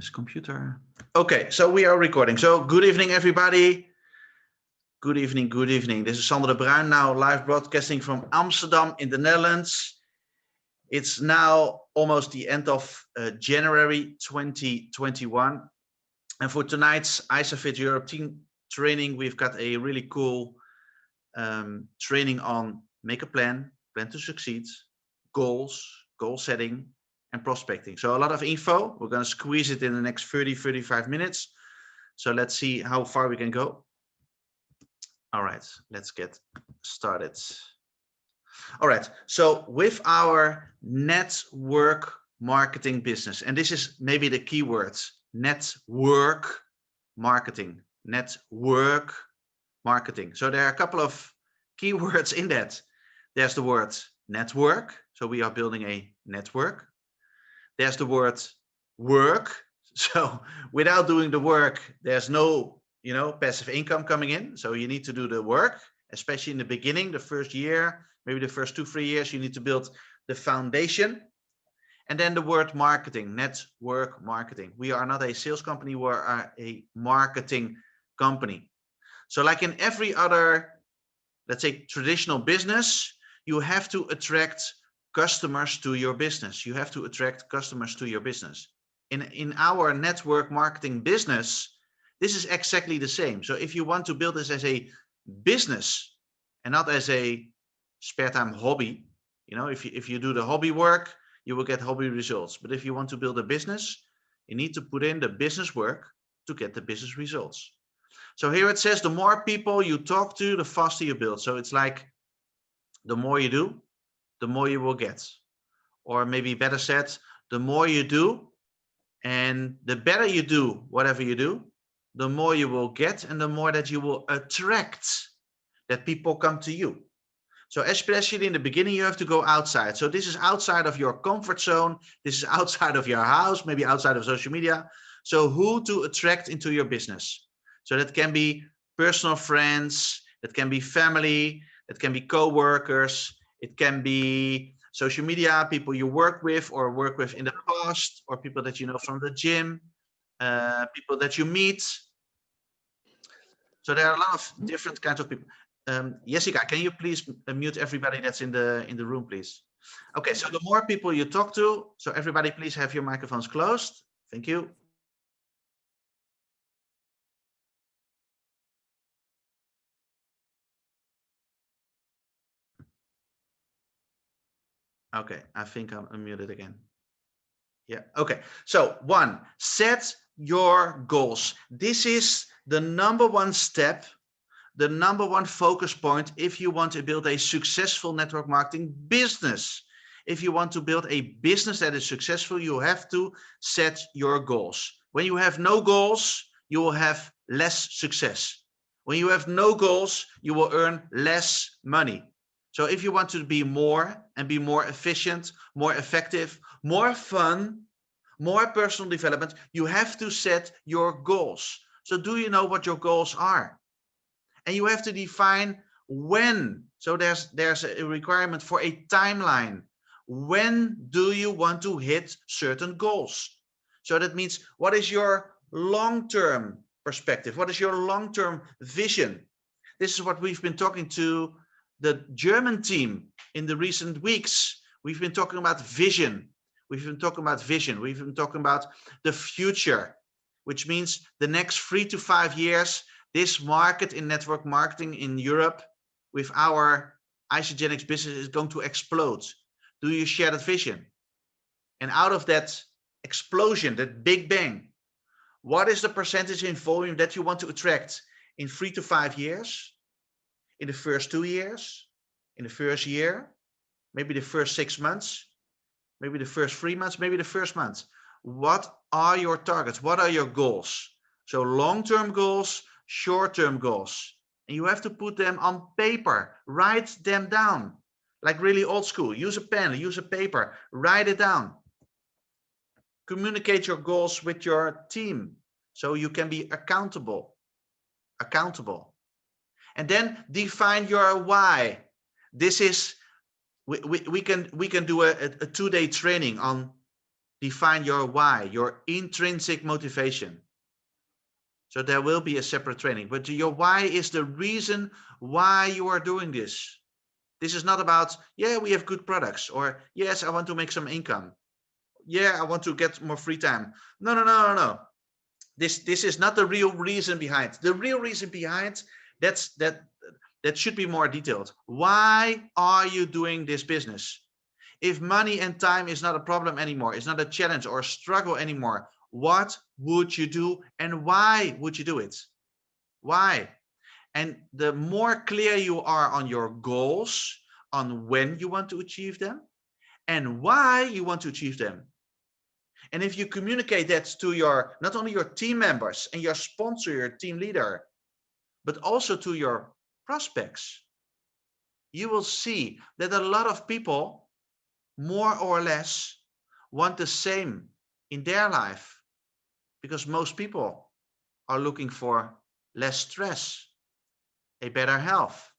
this computer. Okay, so we are recording. So good evening, everybody. Good evening, good evening. This is Sander de Bruin, now live broadcasting from Amsterdam in the Netherlands. It's now almost the end of January 2021. And for tonight's IsaFit Europe team training, we've got a really cool training on make a plan to succeed, goals, goal setting, and prospecting. So a lot of info. We're going to squeeze it in the next 35 minutes. So let's see how far we can go. All right, let's get started. All right, so with our network marketing business, and this is maybe the key words, network marketing, network marketing. So there are a couple of keywords in that. There's the word network. So we are building a network. There's the word work. So without doing the work, there's no, passive income coming in. So you need to do the work, especially in the beginning, the first year, maybe the first 2-3 years, you need to build the foundation. And then the word marketing, network marketing. We are not a sales company, we are a marketing company. So like in every other, let's say, traditional business, you have to attract customers to your business. You have to attract customers to your business. In our network marketing business, this is exactly the same. So if you want to build this as a business and not as a spare time hobby, if you do the hobby work, you will get hobby results. But if you want to build a business, you need to put in the business work to get the business results. So here it says, the more people you talk to, the faster you build. So it's like, the more you do, the more you will get. Or maybe better said, the more you do and the better you do whatever you do, the more you will get and the more that you will attract that people come to you. So especially in the beginning, you have to go outside. So this is outside of your comfort zone. This is outside of your house, maybe outside of social media. So who to attract into your business? So that can be personal friends, that can be family, that can be co-workers, it can be social media, people you work with or work with in the past, or people that you know from the gym, people that you meet. So there are a lot of different kinds of people. Jessica, can you please mute everybody that's in the room, please? Okay, so the more people you talk to, so everybody please have your microphones closed. Thank you. Okay, I think I'm unmuted again. Yeah, okay. So 1, set your goals. This is the #1 step, the #1 focus point if you want to build a successful network marketing business. If you want to build a business that is successful, you have to set your goals. When you have no goals, you will have less success. When you have no goals, you will earn less money. So if you want to be more and be more efficient, more effective, more fun, more personal development, you have to set your goals. So do you know what your goals are? And you have to define when. So there's a requirement for a timeline. When do you want to hit certain goals? So that means, what is your long-term perspective? What is your long-term vision? This is what we've been talking to the German team in the recent weeks. We've been talking about vision. We've been talking about vision. We've been talking about the future, which means the next 3 to 5 years, this market in network marketing in Europe with our Isagenix business is going to explode. Do you share that vision? And out of that explosion, that big bang, what is the percentage in volume that you want to attract in 3 to 5 years? In the first 2 years, in the first year, maybe the first 6 months, maybe the first 3 months, maybe the first month. What are your targets? What are your goals? So long-term goals, short-term goals. And you have to put them on paper, write them down, like really old school. Use a pen, use a paper, write it down. Communicate your goals with your team so you can be accountable. And then define your why. This is, we can do a 2-day training on define your why, your intrinsic motivation. So there will be a separate training, but your why is the reason why you are doing this. This is not about, yeah, we have good products, or yes, I want to make some income. Yeah, I want to get more free time. No, no, no, no, no. This is not the real reason behind. The real reason behind, that should be more detailed. Why are you doing this business? If money and time is not a problem anymore, it's not a challenge or a struggle anymore, what would you do and why would you do it? Why? And the more clear you are on your goals, on when you want to achieve them, and why you want to achieve them. And if you communicate that to your, not only your team members and your sponsor, your team leader, but also to your prospects, you will see that a lot of people, more or less, want the same in their life, because most people are looking for less stress, a better health,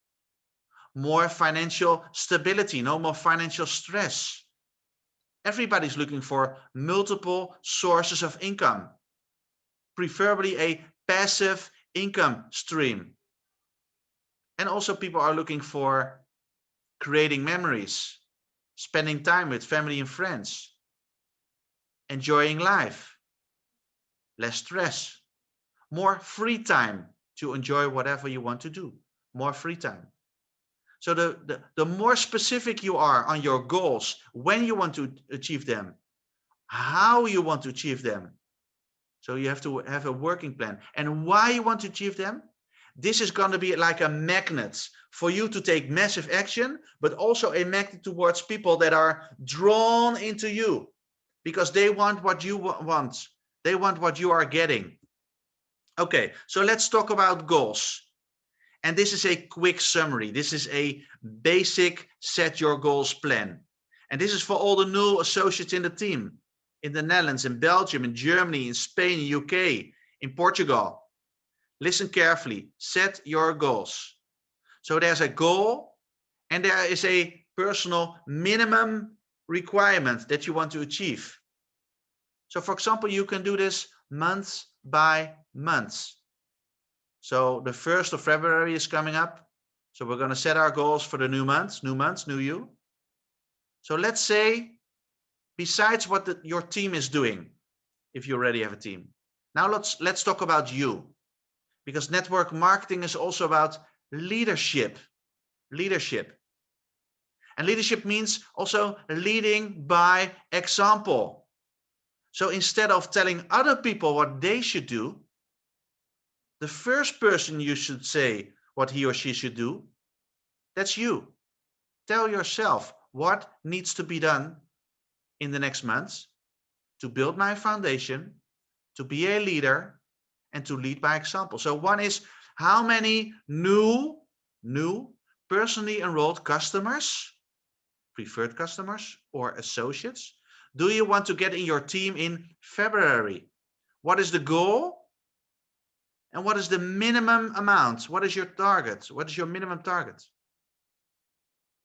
more financial stability, no more financial stress. Everybody's looking for multiple sources of income, preferably a passive income stream. And also people are looking for creating memories, spending time with family and friends, enjoying life, less stress, more free time to enjoy whatever you want to do, more free time. So the more specific you are on your goals, when you want to achieve them, how you want to achieve them. So you have to have a working plan. And why you want to achieve them, this is going to be like a magnet for you to take massive action, but also a magnet towards people that are drawn into you because they want what you want. They want what you are getting. Okay, so let's talk about goals. And this is a quick summary. This is a basic set your goals plan. And this is for all the new associates in the team, in the Netherlands, in Belgium, in Germany, in Spain, in UK, in Portugal. Listen carefully, set your goals. So there's a goal and there is a personal minimum requirement that you want to achieve. So for example, you can do this month by month. So the 1st of February is coming up. So we're going to set our goals for the new month, new you. So let's say, besides what your team is doing, if you already have a team. Now let's talk about you, because network marketing is also about leadership. Leadership. And leadership means also leading by example. So instead of telling other people what they should do, the first person you should say what he or she should do, that's you. Tell yourself what needs to be done in the next months to build my foundation, to be a leader, and to lead by example. So one is, how many new personally enrolled customers, preferred customers or associates, do you want to get in your team in February? What is the goal? And what is the minimum amount? What is your target? What is your minimum target?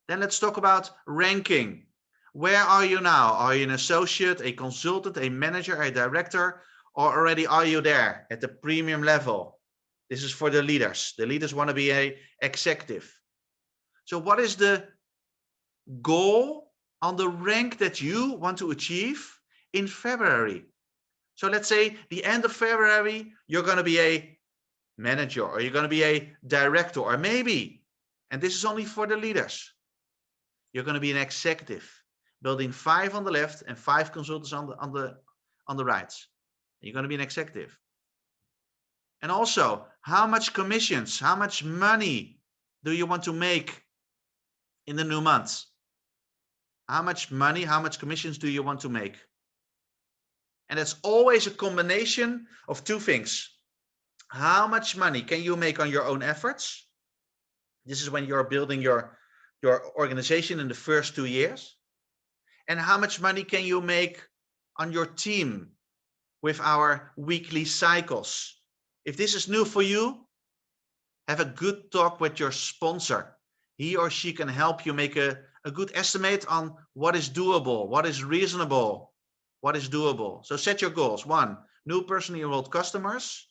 Then let's talk about ranking. Where are you now? Are you an associate, a consultant, a manager, a director, or already are you there at the premium level? This is for the leaders. The leaders want to be an executive. So what is the goal on the rank that you want to achieve in February? So let's say the end of February, you're going to be a manager, or you're going to be a director, or maybe, and this is only for the leaders, you're going to be an executive, building 5 on the left and 5 consultants on the right. You're going to be an executive. And also, how much commissions, how much money do you want to make in the new month? How much money, how much commissions do you want to make? And it's always a combination of 2 things. How much money can you make on your own efforts? This is when you're building your organization in the first 2 years. And how much money can you make on your team with our weekly cycles? If this is new for you, have a good talk with your sponsor. He or she can help you make a good estimate on what is doable, what is reasonable. What is doable? So set your goals. 1, new personally enrolled customers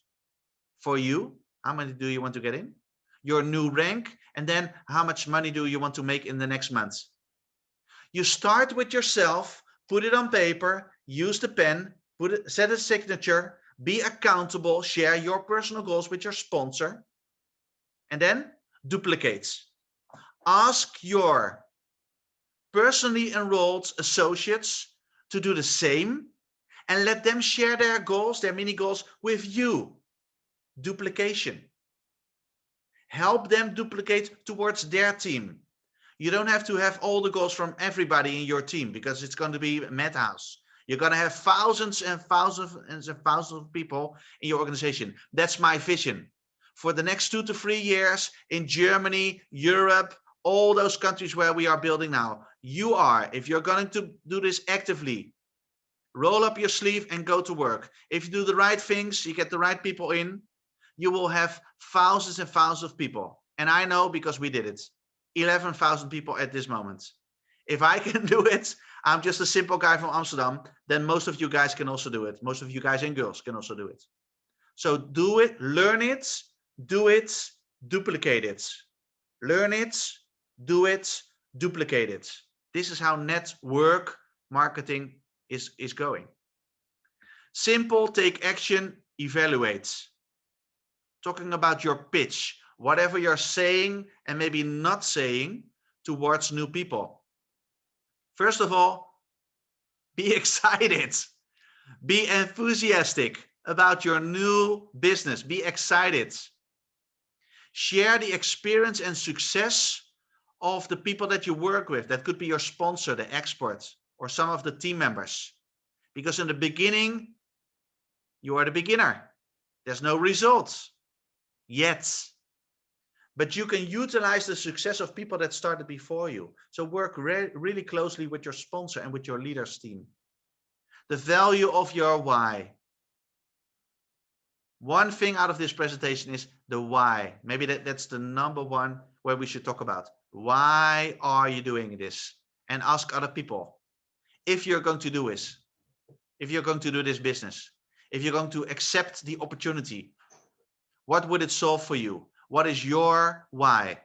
for you. How many do you want to get in? Your new rank, and then how much money do you want to make in the next month? You start with yourself, put it on paper, use the pen, set a signature, be accountable, share your personal goals with your sponsor, and then duplicate. Ask your personally enrolled associates to do the same and let them share their goals, their mini goals with you. Duplication. Help them duplicate towards their team. You don't have to have all the goals from everybody in your team because it's going to be a madhouse. You're going to have thousands and thousands and thousands of people in your organization. That's my vision. For the next 2 to 3 years in Germany, Europe, all those countries where we are building now, you are, if you're going to do this actively, roll up your sleeve and go to work. If you do the right things, you get the right people in, you will have thousands and thousands of people. And I know because we did it. 11,000 people at this moment. If I can do it, I'm just a simple guy from Amsterdam, then most of you guys can also do it. Most of you guys and girls can also do it. So do it, learn it, do it, duplicate it. Learn it, do it, duplicate it. This is how network marketing is going. Simple, take action, evaluate. Talking about your pitch, whatever you're saying and maybe not saying towards new people. First of all, be excited. Be enthusiastic about your new business. Be excited. Share the experience and success of the people that you work with. That could be your sponsor, the expert, or some of the team members. Because in the beginning, you are the beginner. There's no results yet. But you can utilize the success of people that started before you. So work really closely with your sponsor and with your leaders team. The value of your why. One thing out of this presentation is the why. Maybe that's the number one where we should talk about. Why are you doing this? And ask other people. If you're going to do this, if you're going to do this business, if you're going to accept the opportunity, what would it solve for you? What is your why?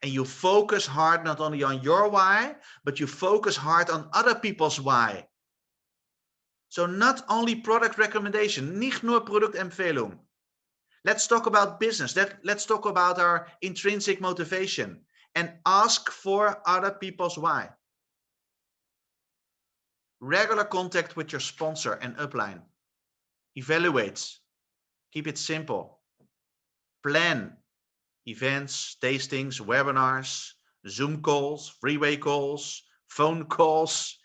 And you focus hard not only on your why, but you focus hard on other people's why. So not only product recommendation, nicht nur Produktempfehlung. Let's talk about business. Let's talk about our intrinsic motivation and ask for other people's why. Regular contact with your sponsor and upline. Evaluate. Keep it simple. Plan. Events, tastings, webinars, Zoom calls, freeway calls, phone calls,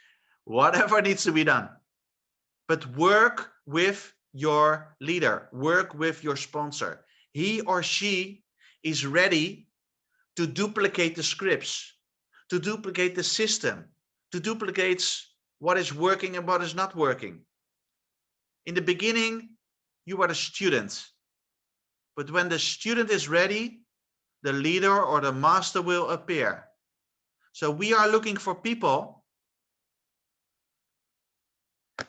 whatever needs to be done. But work with your leader, work with your sponsor. He or she is ready to duplicate the scripts, to duplicate the system, to duplicate what is working and what is not working. In the beginning, you are the student. But when the student is ready, the leader or the master will appear. So we are looking for people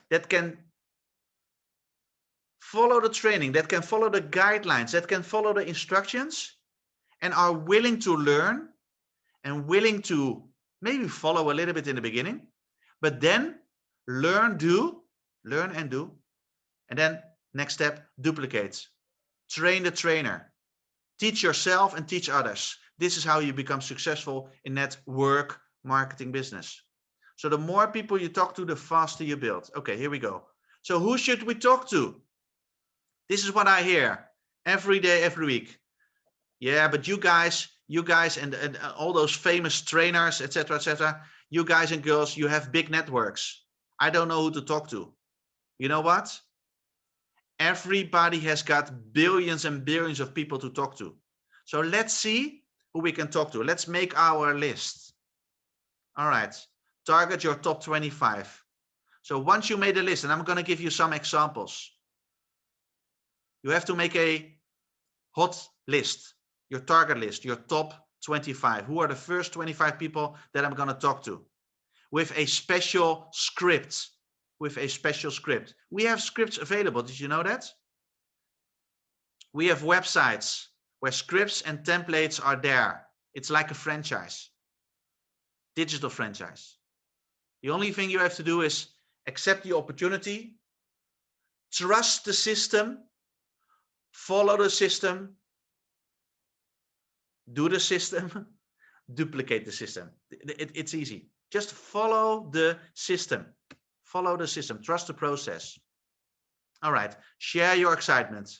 that can follow the training, that can follow the guidelines, that can follow the instructions and are willing to learn and willing to maybe follow a little bit in the beginning, but then learn and do. And then next step, duplicate. Train the trainer. Teach yourself and teach others. This is how you become successful in network marketing business. So the more people you talk to, the faster you build. Okay, here we go. So who should we talk to? This is what I hear every day, every week. Yeah, but you guys and all those famous trainers, etc., you guys and girls, you have big networks. I don't know who to talk to. You know what? Everybody has got billions and billions of people to talk to. So let's see who we can talk to. Let's make our list. All right. Target your top 25. So once you made a list, and I'm going to give you some examples. You have to make a hot list, your target list, your top 25. Who are the first 25 people that I'm going to talk to? With a special script. with a special script. We have scripts available. Did you know that? We have websites where scripts and templates are there. It's like a franchise, digital franchise. The only thing you have to do is accept the opportunity, trust the system, follow the system, do the system, duplicate the system. It's easy. Just follow the system. Follow the system. Trust the process. All right. Share your excitement.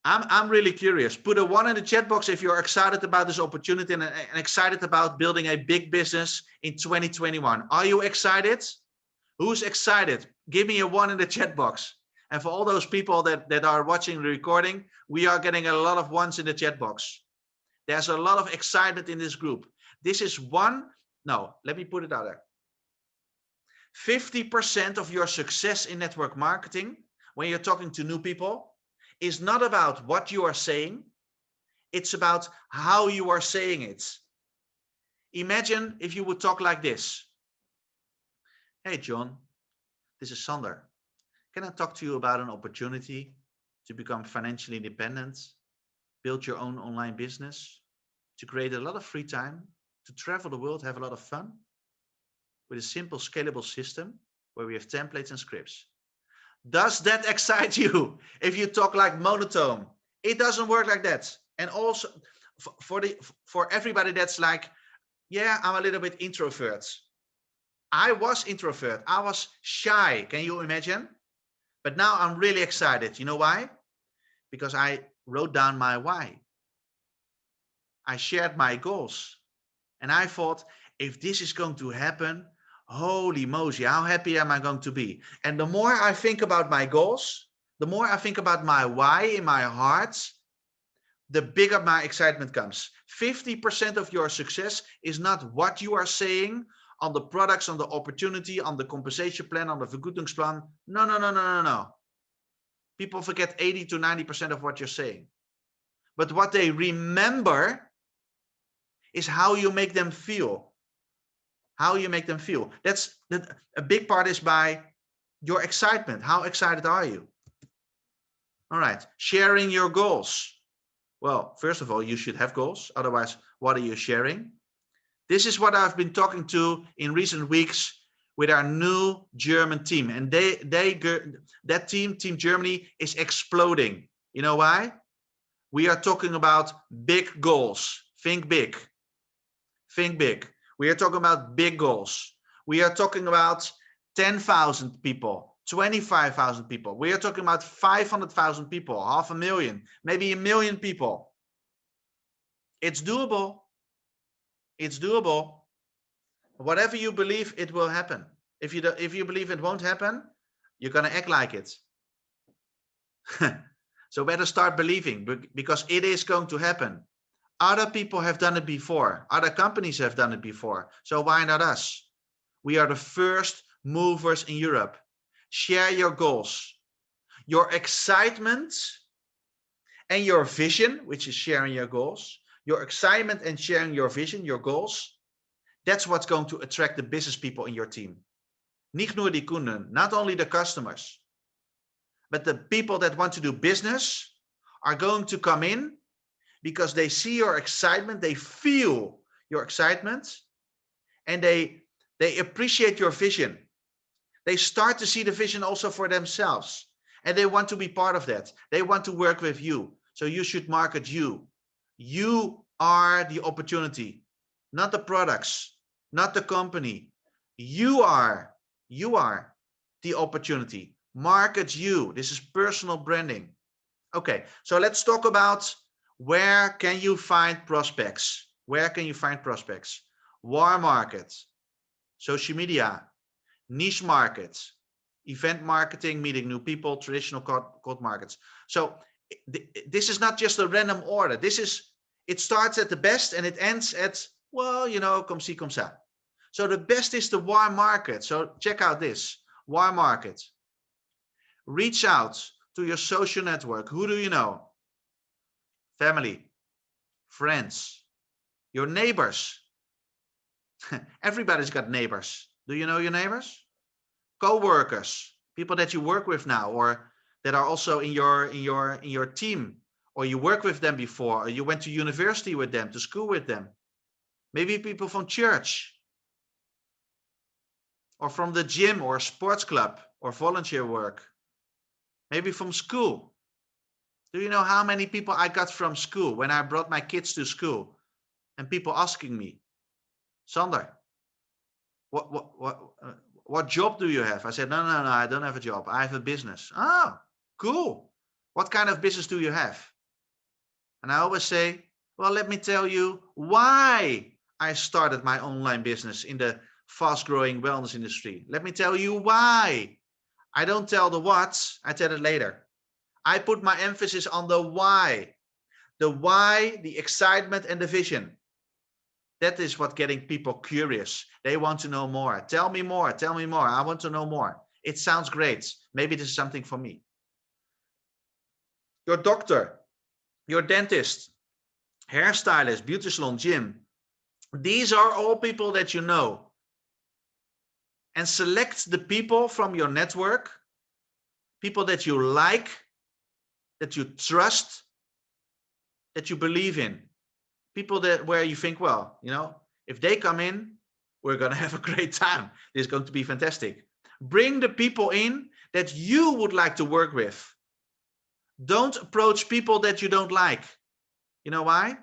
I'm really curious. Put a 1 in the chat box if you're excited about this opportunity and excited about building a big business in 2021. Are you excited? Who's excited? Give me a 1 in the chat box. And for all those people that are watching the recording, we are getting a lot of 1s in the chat box. There's a lot of excitement in this group. This is one. No, let me put it out there. 50% of your success in network marketing, when you're talking to new people, is not about what you are saying. It's about how you are saying it. Imagine if you would talk like this. Hey, John, this is Sander. Can I talk to you about an opportunity to become financially independent, build your own online business, to create a lot of free time, to travel the world, have a lot of fun, with a simple, scalable system where we have templates and scripts? Does that excite you? If you talk like monotone, it doesn't work like that. And also for everybody that's like, yeah, I'm a little bit introvert. I was introvert. I was shy. Can you imagine? But now I'm really excited. You know why? Because I wrote down my why. I shared my goals. And I thought, if this is going to happen, holy moly, how happy am I going to be? And the more I think about my goals, the more I think about my why in my heart, the bigger my excitement comes. 50% of your success is not what you are saying on the products, on the opportunity, on the compensation plan, on the vergoedingsplan. No. People forget 80 to 90% of what you're saying. But what they remember is how you make them feel. How you make them feel. That's a big part is by your excitement. How excited are you? All right. Sharing your goals. Well, first of all, you should have goals. Otherwise, what are you sharing? This is what I've been talking to in recent weeks with our new German team. And that team, Team Germany, is exploding. You know why? We are talking about big goals. Think big. Think big. We are talking about big goals. We are talking about 10,000 people, 25,000 people. We are talking about 500,000 people, 500,000, maybe 1 million people. It's doable. It's doable. Whatever you believe, it will happen. If you believe it won't happen, you're going to act like it. So better start believing, because it is going to happen. Other people have done it before. Other companies have done it before. So why not us? We are the first movers in Europe. Share your goals, your excitement and your vision, which is sharing your goals. Your excitement and sharing your vision, your goals. That's what's going to attract the business people in your team. Nicht nur die Kunden, not only the customers, but the people that want to do business are going to come in because they see your excitement, they feel your excitement, and they appreciate your vision. They start to see the vision also for themselves, and they want to be part of that. They want to work with you. So you should market you. You are the opportunity, not the products, not the company. You are the opportunity. Market you. This is personal branding. Okay, so let's talk about where can you find prospects? Where can you find prospects? Warm market, social media, niche markets, event marketing, meeting new people, traditional cold markets. So this is not just a random order. It starts at the best and it ends at, well, comme ci, comme ça. So the best is the warm market. So check out this warm market. Reach out to your social network. Who do you know? Family, friends, your neighbors. Everybody's got neighbors. Do you know your neighbors? co-workers, people that you work with now, or that are also in your team, or you work with them before, or you went to university with them, to school with them. Maybe people from church, or from the gym, or sports club, or volunteer work. Maybe from school. Do you know how many people I got from school when I brought my kids to school? And people asking me, Sander, what job do you have? I said, no, I don't have a job. I have a business. Oh, cool. What kind of business do you have? And I always say, well, let me tell you why I started my online business in the fast-growing wellness industry. Let me tell you why. I don't tell the what, I tell it later. I put my emphasis on the why. The why, the excitement, and the vision. That is what getting people curious. They want to know more. Tell me more. Tell me more. I want to know more. It sounds great. Maybe this is something for me. Your doctor, your dentist, hairstylist, beauty salon, gym. These are all people that you know. And select the people from your network, people that you like, that you trust, that you believe in. People that where you think, well, you know, if they come in, we're going to have a great time. This is going to be fantastic. Bring the people in that you would like to work with. Don't approach people that you don't like. You know why?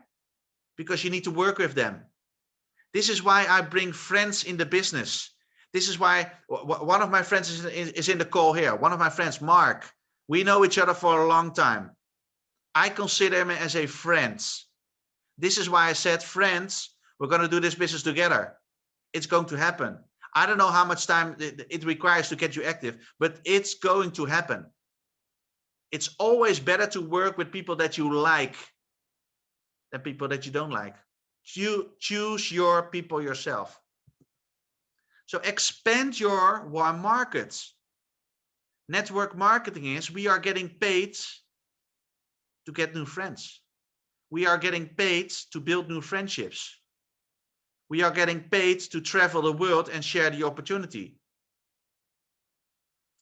Because you need to work with them. This is why I bring friends in the business. This is why one of my friends is in the call here. One of my friends, Mark. We know each other for a long time. I consider him as a friend. This is why I said, friends, we're going to do this business together. It's going to happen. I don't know how much time it requires to get you active, but it's going to happen. It's always better to work with people that you like than people that you don't like. Choose your people yourself. So expand your warm markets. Network marketing is we are getting paid to get new friends. We are getting paid to build new friendships. We are getting paid to travel the world and share the opportunity.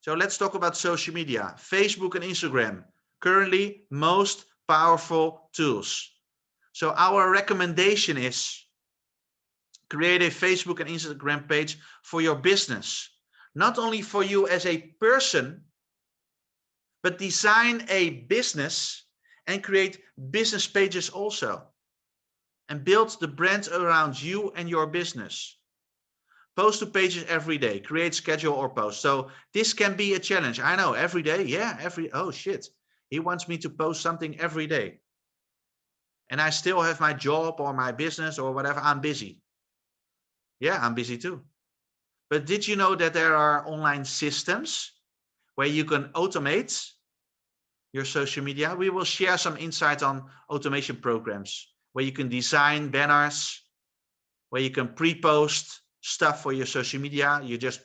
So let's talk about social media. Facebook and Instagram, currently most powerful tools. So our recommendation is create a Facebook and Instagram page for your business. Not only for you as a person, but design a business and create business pages also. And build the brand around you and your business. Post to pages every day, create schedule or post. So this can be a challenge. I know, every day, yeah, oh shit. He wants me to post something every day. And I still have my job or my business or whatever, I'm busy. Yeah, I'm busy too. But did you know that there are online systems where you can automate your social media? We will share some insights on automation programs where you can design banners, where you can pre-post stuff for your social media. You just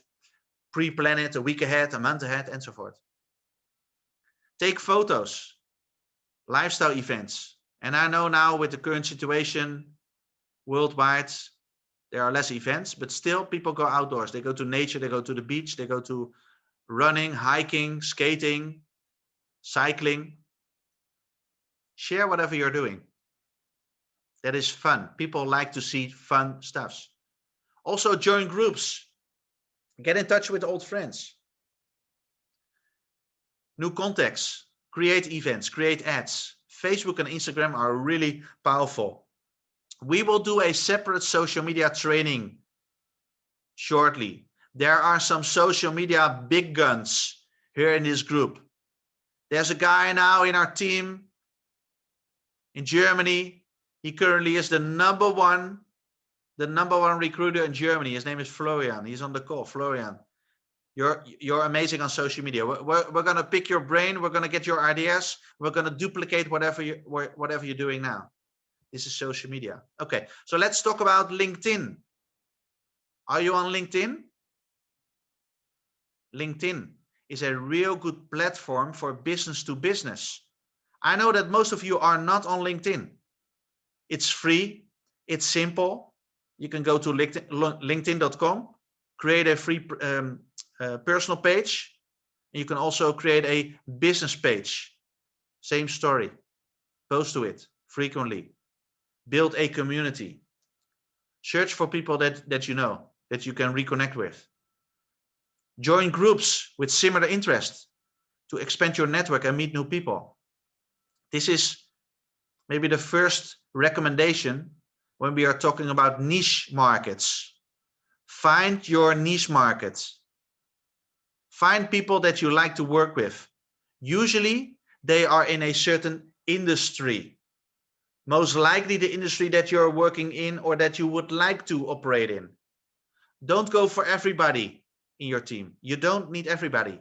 pre-plan it a week ahead, a month ahead, and so forth. Take photos, lifestyle events. And I know now with the current situation worldwide, there are less events, but still people go outdoors. They go to nature, they go to the beach, they go to running, hiking, skating, cycling. Share whatever you're doing. That is fun. People like to see fun stuff. Also join groups. Get in touch with old friends. New contacts. Create events, create ads. Facebook and Instagram are really powerful. We will do a separate social media training shortly. There are some social media big guns here in this group. There's a guy now in our team in Germany. He currently is the number one recruiter in Germany. His name is Florian. He's on the call. Florian, you're amazing on social media. We're going to pick your brain. We're going to get your ideas. We're going to duplicate whatever you're doing now. This is social media. Okay, so let's talk about LinkedIn. Are you on LinkedIn? LinkedIn is a real good platform for business to business. I know that most of you are not on LinkedIn. It's free. It's simple. You can go to LinkedIn.com, create a free personal page. You can also create a business page. Same story. Post to it frequently. Build a community. Search for people that you know, that you can reconnect with. Join groups with similar interests to expand your network and meet new people. This is maybe the first recommendation when we are talking about niche markets. Find your niche markets. Find people that you like to work with. Usually they are in a certain industry. Most likely the industry that you're working in or that you would like to operate in. Don't go for everybody in your team. You don't need everybody.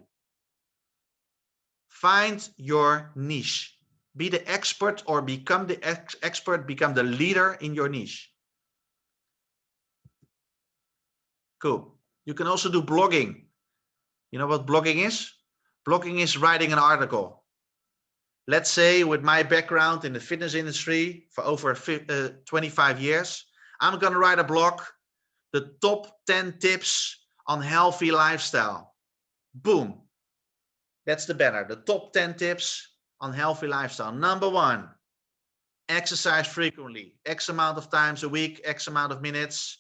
Find your niche. Be the expert or become the expert, become the leader in your niche. Cool. You can also do blogging. You know what blogging is? Blogging is writing an article. Let's say with my background in the fitness industry for over 25 years, I'm going to write a blog, the top 10 tips on healthy lifestyle. Boom. That's the banner. The top 10 tips on healthy lifestyle. Number 1, exercise frequently. X amount of times a week, X amount of minutes.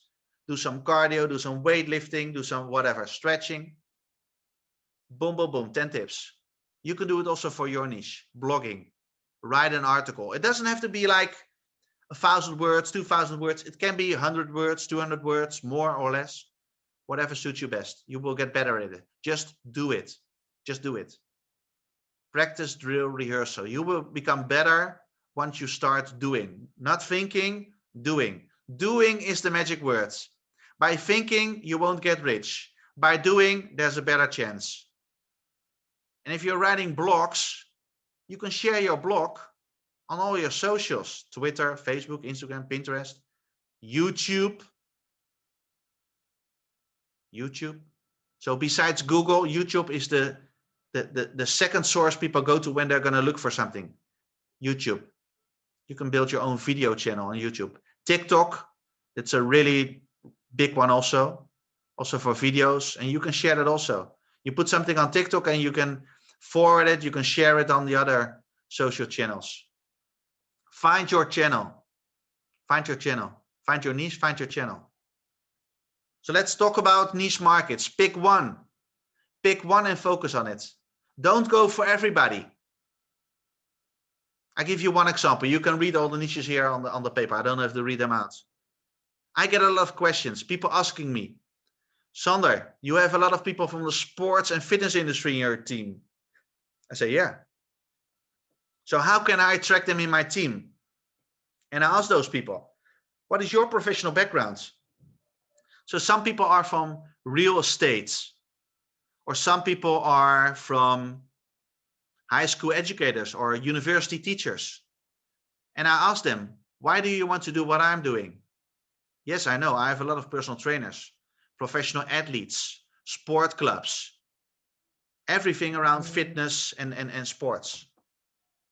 Do some cardio, do some weightlifting, do some whatever, stretching. Boom, boom, boom, 10 tips. You can do it also for your niche, blogging. Write an article. It doesn't have to be like 1,000 words, 2,000 words. It can be 100 words, 200 words, more or less. Whatever suits you best. You will get better at it. Just do it. Just do it. Practice, drill, rehearsal. You will become better once you start doing. Not thinking, doing. Doing is the magic word. By thinking, you won't get rich. By doing, there's a better chance. And if you're writing blogs, you can share your blog on all your socials. Twitter, Facebook, Instagram, Pinterest, YouTube. So besides Google, YouTube is the second source people go to when they're going to look for something. YouTube. You can build your own video channel on YouTube. TikTok, that's a really big one also for videos, and you can share that also. You put something on TikTok and you can forward it, you can share it on the other social channels. Find your channel. Find your channel. Find your niche, find your channel. So let's talk about niche markets. Pick one. Pick one and focus on it. Don't go for everybody. I give you one example. You can read all the niches here on the paper. I don't have to read them out. I get a lot of questions. People asking me, Sander, you have a lot of people from the sports and fitness industry in your team. I say, yeah. So how can I attract them in my team? And I ask those people, what is your professional background? So some people are from real estate, or some people are from high school educators or university teachers. And I ask them, why do you want to do what I'm doing? Yes, I know. I have a lot of personal trainers, professional athletes, sport clubs, everything around fitness and sports.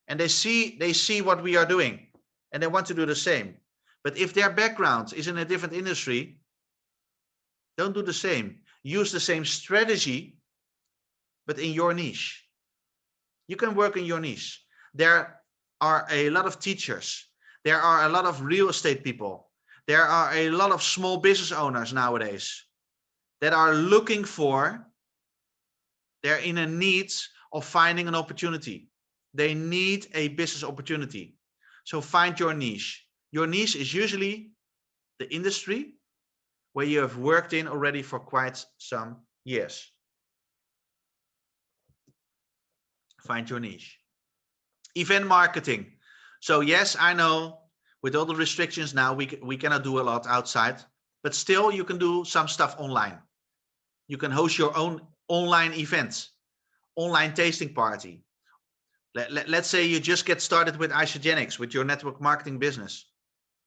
And they see what we are doing and they want to do the same. But if their background is in a different industry, don't do the same. Use the same strategy, but in your niche. You can work in your niche. There are a lot of teachers. There are a lot of real estate people. There are a lot of small business owners nowadays that are looking for, they're in a need of finding an opportunity. They need a business opportunity. So find your niche. Your niche is usually the industry where you have worked in already for quite some years. Find your niche. Event marketing. So yes, I know with all the restrictions now, we cannot do a lot outside, but still you can do some stuff online. You can host your own online event, online tasting party. Let's say you just get started with Isagenix, with your network marketing business.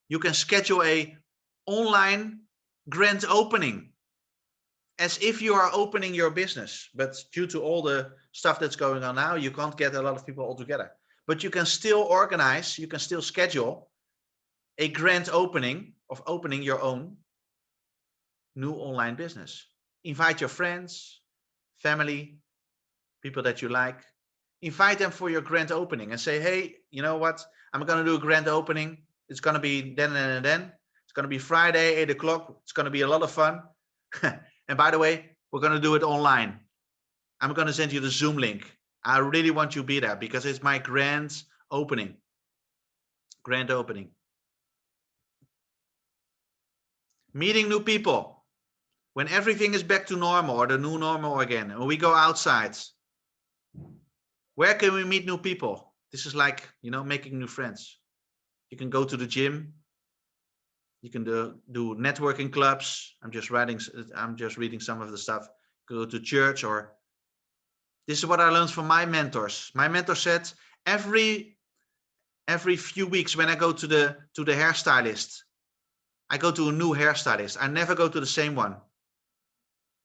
You can schedule a online grand opening as if you are opening your business. But due to all the stuff that's going on now, you can't get a lot of people all together. But you can still organize, you can still schedule a grand opening of opening your own new online business. Invite your friends, family, people that you like. Invite them for your grand opening and say, hey, you know what? I'm going to do a grand opening. It's going to be then and then. It's going to be Friday, 8 o'clock. It's going to be a lot of fun. And by the way, we're going to do it online. I'm going to send you the Zoom link. I really want you to be there because it's my grand opening. Grand opening. Meeting new people. When everything is back to normal or the new normal again, and we go outside, where can we meet new people? This is like, making new friends. You can go to the gym. You can do networking clubs. I'm just reading some of the stuff. Go to church, or this is what I learned from my mentors. My mentor said every few weeks when I go to the hairstylist, I go to a new hairstylist. I never go to the same one.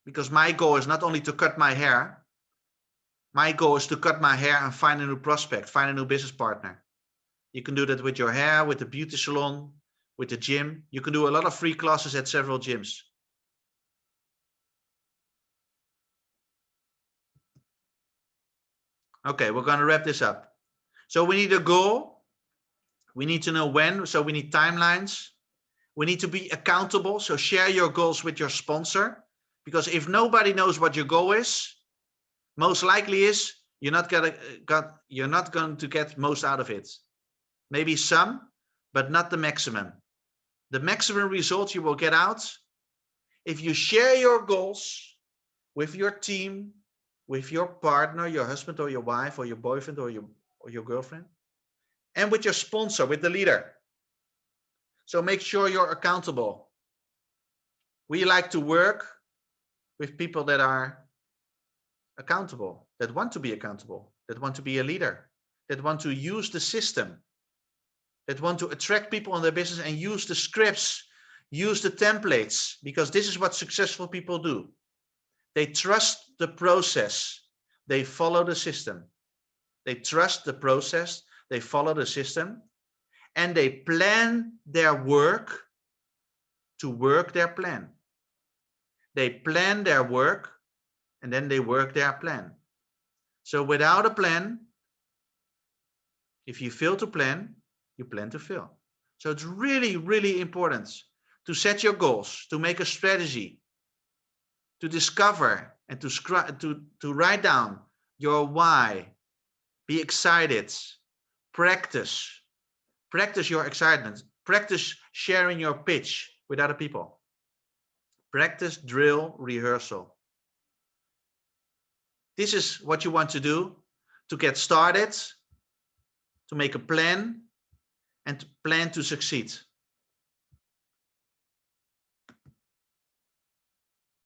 Because my goal is not only to cut my hair. My goal is to cut my hair and find a new prospect, find a new business partner. You can do that with your hair, with the beauty salon, with the gym. You can do a lot of free classes at several gyms. Okay, we're going to wrap this up. So we need a goal. We need to know when. So we need timelines. We need to be accountable. So share your goals with your sponsor. Because if nobody knows what your goal is, most likely is you're not going to get most out of it. Maybe some, but not the maximum. The maximum results you will get out if you share your goals with your team, with your partner, your husband or your wife or your boyfriend or your girlfriend, and with your sponsor, with the leader. So make sure you're accountable. We like to work with people that are accountable, that want to be accountable, that want to be a leader, that want to use the system, that want to attract people in their business and use the scripts, use the templates, because this is what successful people do. They trust the process. They follow the system. They trust the process. They follow the system. And they plan their work to work their plan. They plan their work and then they work their plan. So without a plan, if you fail to plan, you plan to fail. So it's really, really important to set your goals, to make a strategy, to discover and to write down your why. Be excited. Practice your excitement. Practice sharing your pitch with other people. Practice, drill, rehearsal. This is what you want to do to get started, to make a plan, and to plan to succeed.